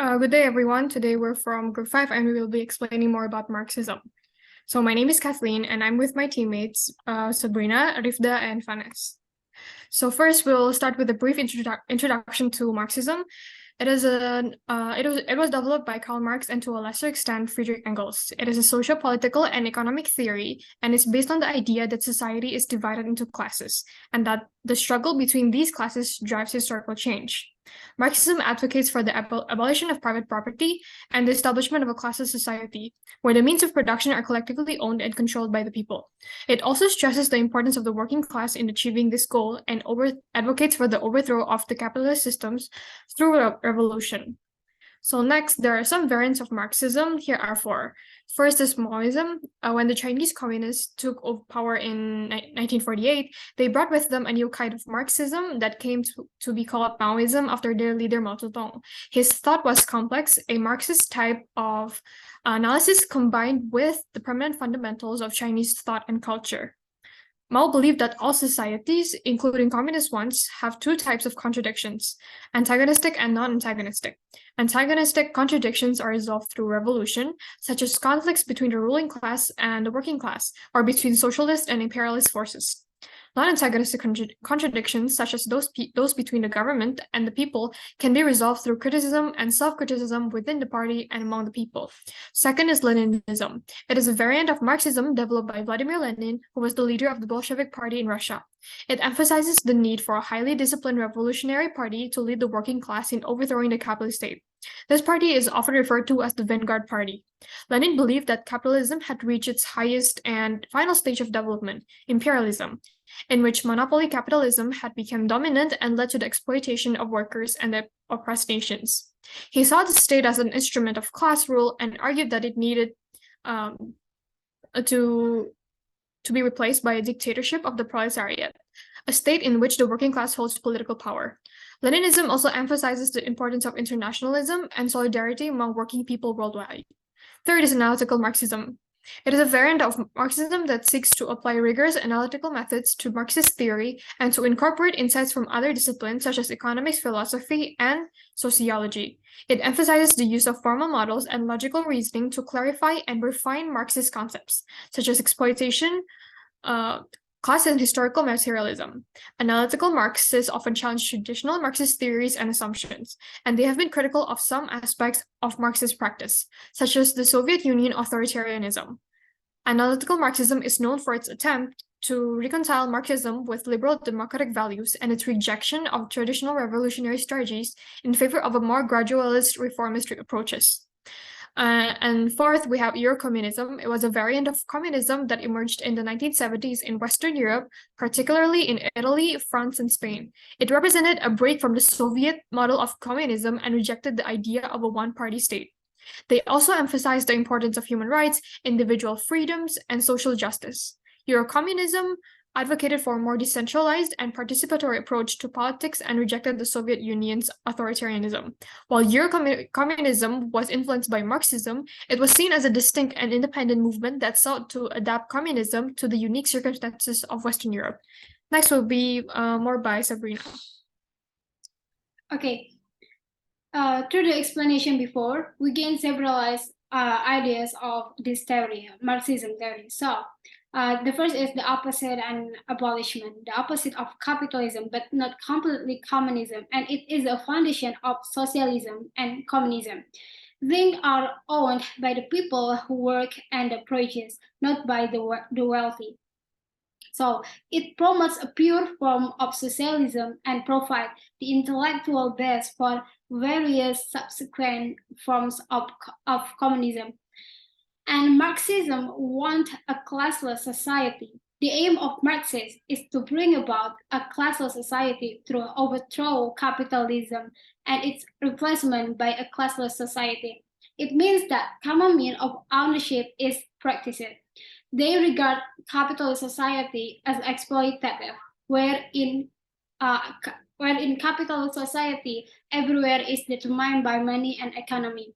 Good day, everyone. Today we're from Group 5 and we will be explaining more about Marxism. So my name is Kathleen and I'm with my teammates, Sabrina, Rifda, and Fanes. So first we'll start with a brief introduction to Marxism. It was developed by Karl Marx and to a lesser extent Friedrich Engels. It is a social, political, and economic theory, and it's based on the idea that society is divided into classes, and that the struggle between these classes drives historical change. Marxism advocates for the abolition of private property and the establishment of a classless society, where the means of production are collectively owned and controlled by the people. It also stresses the importance of the working class in achieving this goal and advocates for the overthrow of the capitalist systems through revolution. So next, there are some variants of Marxism. Here are four. First is Maoism. When the Chinese communists took power in 1948, they brought with them a new kind of Marxism that came to be called Maoism after their leader Mao Zedong. His thought was complex, a Marxist type of analysis combined with the permanent fundamentals of Chinese thought and culture. Mao believed that all societies, including communist ones, have two types of contradictions, antagonistic and non-antagonistic. Antagonistic contradictions are resolved through revolution, such as conflicts between the ruling class and the working class, or between socialist and imperialist forces. Non-antagonistic contradictions, such as those between the government and the people, can be resolved through criticism and self-criticism within the party and among the people. Second is Leninism. It is a variant of Marxism developed by Vladimir Lenin, who was the leader of the Bolshevik Party in Russia. It emphasizes the need for a highly disciplined revolutionary party to lead the working class in overthrowing the capitalist state. This party is often referred to as the vanguard party. Lenin believed that capitalism had reached its highest and final stage of development, imperialism, in which monopoly capitalism had become dominant and led to the exploitation of workers and the oppressed nations. He saw the state as an instrument of class rule and argued that it needed to be replaced by a dictatorship of the proletariat, a state in which the working class holds political power. Leninism also emphasizes the importance of internationalism and solidarity among working people worldwide. Third is analytical Marxism. It is a variant of Marxism that seeks to apply rigorous analytical methods to Marxist theory and to incorporate insights from other disciplines such as economics, philosophy, and sociology. It emphasizes the use of formal models and logical reasoning to clarify and refine Marxist concepts, such as exploitation, class, and historical materialism. Analytical Marxists often challenge traditional Marxist theories and assumptions, and they have been critical of some aspects of Marxist practice, such as the Soviet Union authoritarianism. Analytical Marxism is known for its attempt to reconcile Marxism with liberal democratic values and its rejection of traditional revolutionary strategies in favor of a more gradualist reformist approaches. And fourth, we have Eurocommunism. It was a variant of communism that emerged in the 1970s in Western Europe, particularly in Italy, France, and Spain. It represented a break from the Soviet model of communism and rejected the idea of a one-party state. They also emphasized the importance of human rights, individual freedoms, and social justice. Eurocommunism advocated for a more decentralized and participatory approach to politics and rejected the Soviet Union's authoritarianism. While Eurocommunism was influenced by Marxism, it was seen as a distinct and independent movement that sought to adapt communism to the unique circumstances of Western Europe. Next will be more by Sabrina. Okay. Through the explanation before, we gained several ideas of this theory, Marxism theory. So, the first is the opposite and abolishment, the opposite of capitalism, but not completely communism, and it is a foundation of socialism and communism. Things are owned by the people who work and produce, not by the wealthy. So it promotes a pure form of socialism and provides the intellectual base for various subsequent forms of communism. And Marxism wants a classless society. The aim of Marxists is to bring about a classless society through overthrow capitalism and its replacement by a classless society. It means that common means of ownership is practiced. They regard capitalist society as exploitative, where in capitalist society, everywhere is determined by money and economy.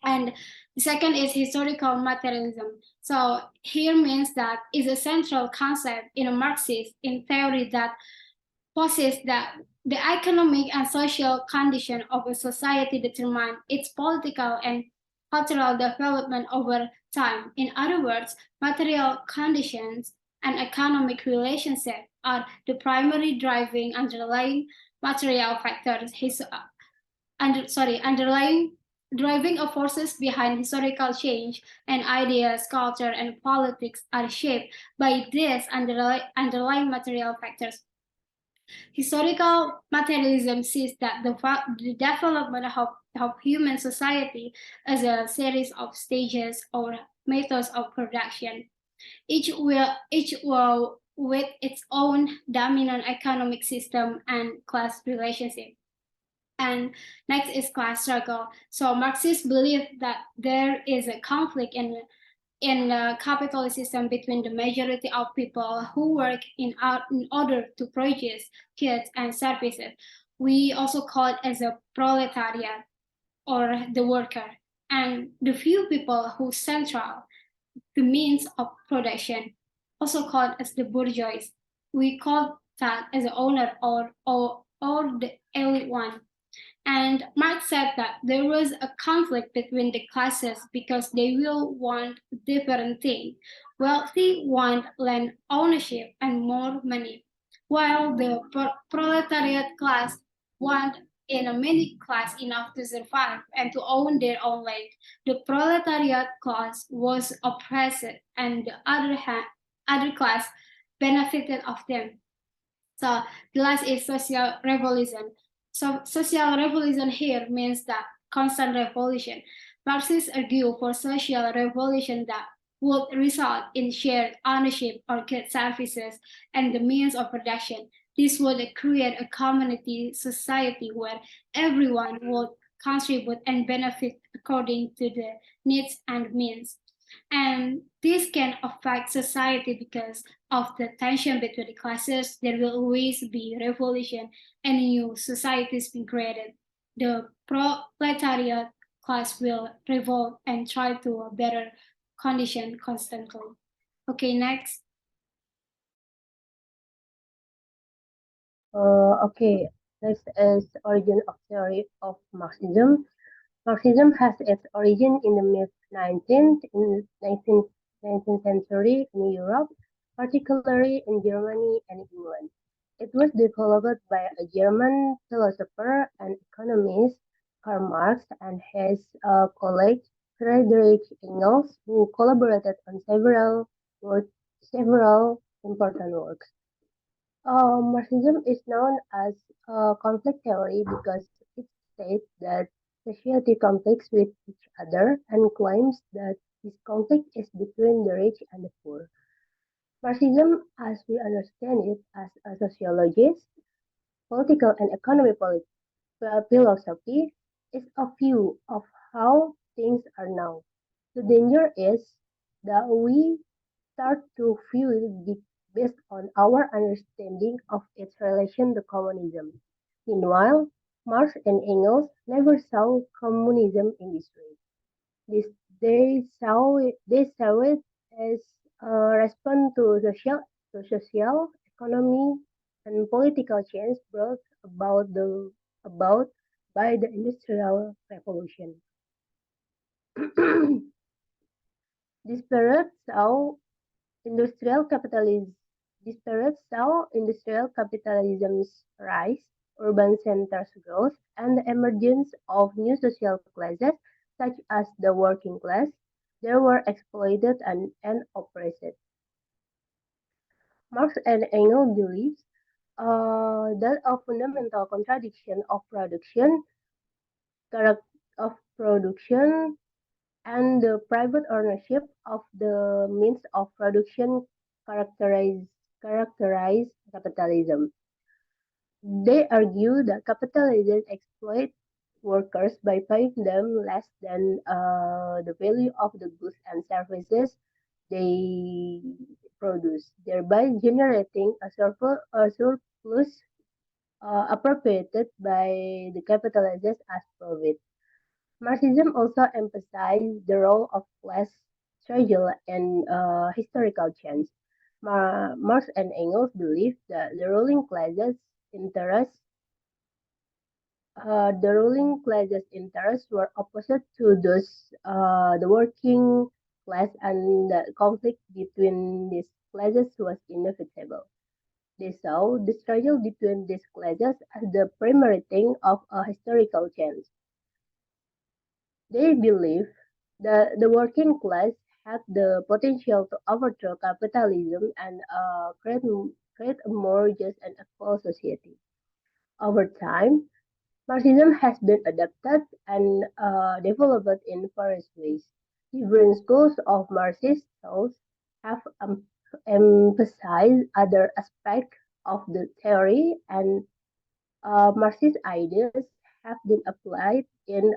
And the second is historical materialism. So here means that is a central concept in a Marxist in theory that posits that The economic and social condition of a society determine its political and cultural development over time. In other words, material conditions and economic relationships are the primary driving underlying material factors. Underlying driving forces behind historical change, and ideas, culture, and politics are shaped by these underlying material factors. Historical materialism sees that the development of human society as a series of stages or methods of production, each will with its own dominant economic system and class relationship. And next is class struggle. So Marxists believe that there is a conflict in the capitalist system between the majority of people who work in order to produce goods and services. We also call it as a proletariat or the worker, and the few people who central the means of production, also called as the bourgeois. We call that as the owner or the elite one. And Marx said that there was a conflict between the classes because they will want different things. Wealthy want land ownership and more money, while the proletariat class want in a middle class enough to survive and to own their own land. The proletariat class was oppressed, and the other class benefited of them. So the last is social revolution. So social revolution here means that constant revolution. Marxists argue for social revolution that would result in shared ownership of goods, services, and the means of production. This would create a community society where everyone would contribute and benefit according to the needs and means. And this can affect society because of the tension between the classes. There will always be revolution and new societies being created. The proletariat class will revolt and try to a better condition constantly. Okay, next. Okay, next is origin of theory of Marxism. Marxism has its origin in the mid 19th century in Europe, particularly in Germany and England. It was developed by a German philosopher and economist, Karl Marx, and his colleague Friedrich Engels, who collaborated on several important works. Marxism is known as conflict theory because it states that society conflicts with each other and claims that this conflict is between the rich and the poor. Marxism, as we understand it as a sociologist, political and economic philosophy, is a view of how things are now. The danger is that we start to view it based on our understanding of its relation to communism. Meanwhile, Marx and Engels never saw communism in this way. This, they saw it as a response to social, economic, and political change brought about by the Industrial Revolution. This period saw Industrial capitalism This period saw industrial capitalism's rise, urban centers' growth, and the emergence of new social classes such as the working class. They were exploited and oppressed. Marx and Engels believe that a fundamental contradiction charac- of production and the private ownership of the means of production characterize characterize capitalism. They argue that capitalism exploits workers by paying them less than the value of the goods and services they produce, thereby generating a surplus appropriated by the capitalists as profit. Marxism also emphasized the role of class struggle and historical change. Marx and Engels believed that the ruling classes' interests the ruling class's interests were opposite to those the working class, and the conflict between these classes was inevitable. They saw the struggle between these classes as the primary thing of a historical change. They believed that the working class had the potential to overthrow capitalism and create a more just and equal society. Over time, Marxism has been adapted and developed in various ways. Different schools of Marxist thought have emphasized other aspects of the theory, and Marxist ideas have been applied in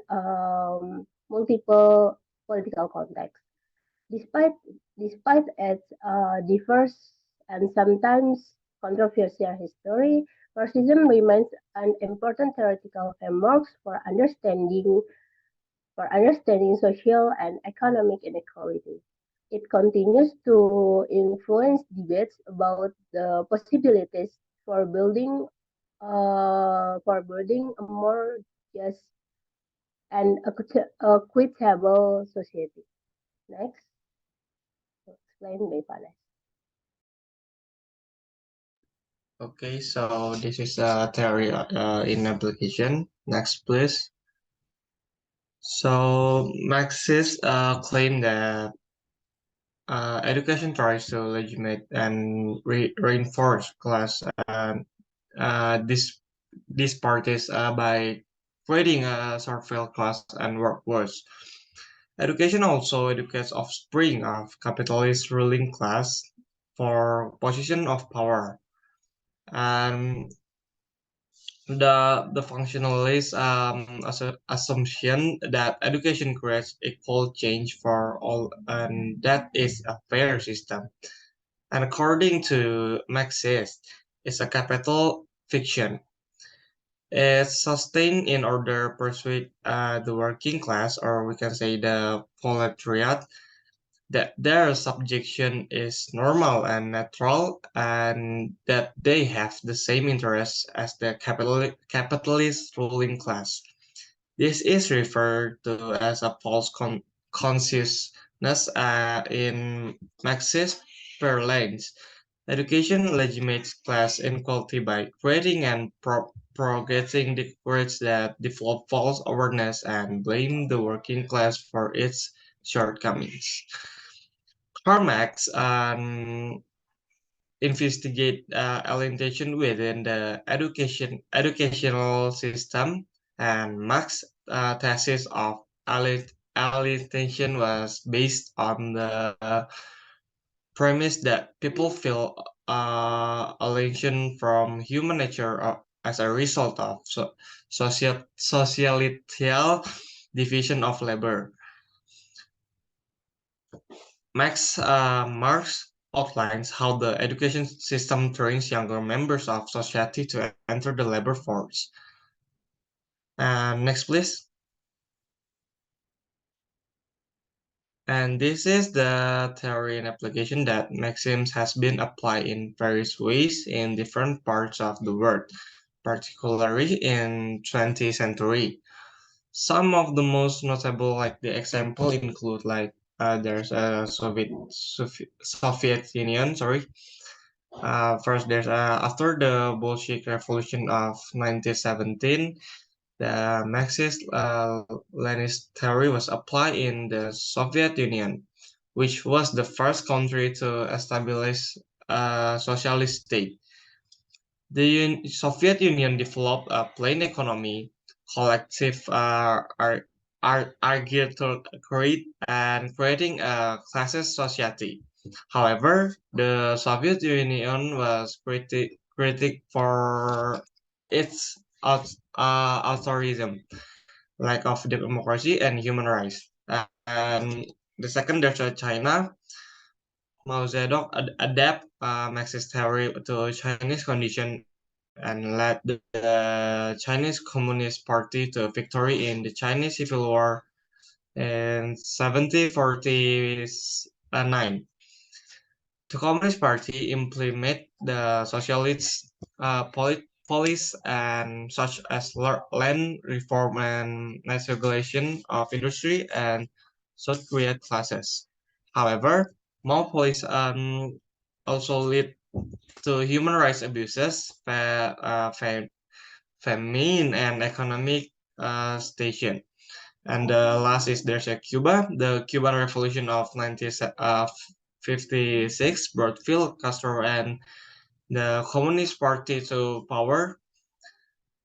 multiple political contexts. Despite despite its diverse and sometimes controversial history, Marxism remains an important theoretical framework for understanding social and economic inequality. It continues to influence debates about the possibilities for building a more just and equitable society. Next, explain by Panas. Okay, so this is a theory in application. Next, please. So Marxists claim that education tries to legitimate and reinforce class and this these parties by creating a servile class and workforce. Education also educates offspring of capitalist ruling class for position of power. And the functionalist assumption that education creates equal change for all and that is a fair system. And according to Marxist, it's a capital fiction. It's sustained in order to persuade the working class, or we can say the proletariat, that their subjection is normal and natural, and that they have the same interests as the capitalist ruling class. This is referred to as a false consciousness in Marxist parlance. Education legitimates class inequality by creating and propagating the words that develop false awareness and blame the working class for its shortcomings. Carmax investigate alienation within the educational system, and Marx's thesis of alienation was based on the premise that people feel alienation from human nature as a result of societal division of labor. Marx outlines how the education system trains younger members of society to enter the labor force. Next, please. And this is the theory and application that Maxims has been applied in various ways in different parts of the world, particularly in 20th century. Some of the most notable, like the example, include like there's a Soviet Union. Sorry. First, there's after the Bolshevik Revolution of 1917, the Marxist Leninist theory was applied in the Soviet Union, which was the first country to establish a socialist state. The Soviet Union developed a plain economy, collective arbitrary, and creating a classes society. However, the Soviet Union was critic for its authoritarianism, lack of democracy, and human rights. And the second, there's China. Mao Zedong adapt Marxist theory to Chinese condition and led the Chinese Communist Party to victory in the Chinese Civil War in 1749. The Communist Party implemented the socialist policies and such as land reform and regulation of industry and South Korea classes. However, more policies also lead to human rights abuses, famine, and economic station. And the last is there's a Cuba. The Cuban Revolution of 1956 brought Fidel Castro and the Communist Party to power.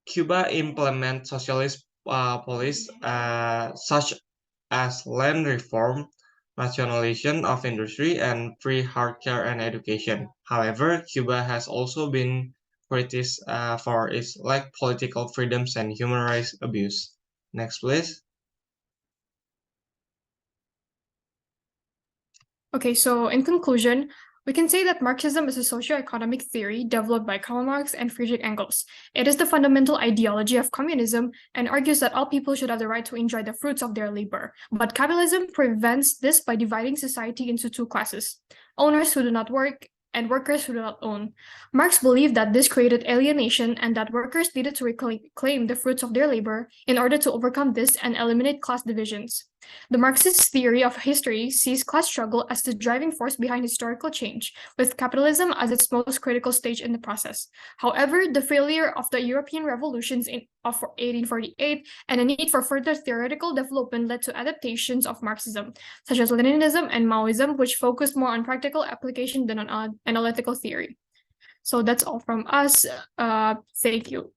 Cuba implement socialist policies such as land reform, nationalization of industry, and free healthcare and education. However, Cuba has also been criticized for its lack political freedoms and human rights abuse. Next, please. Okay, so in conclusion, we can say that Marxism is a socio-economic theory developed by Karl Marx and Friedrich Engels. It is the fundamental ideology of communism and argues that all people should have the right to enjoy the fruits of their labor. But capitalism prevents this by dividing society into two classes: owners who do not work and workers who do not own. Marx believed that this created alienation and that workers needed to reclaim the fruits of their labor in order to overcome this and eliminate class divisions. The Marxist theory of history sees class struggle as the driving force behind historical change, with capitalism as its most critical stage in the process. However, the failure of the European revolutions of 1848 and a need for further theoretical development led to adaptations of Marxism, such as Leninism and Maoism, which focused more on practical application than on analytical theory. So that's all from us. Thank you.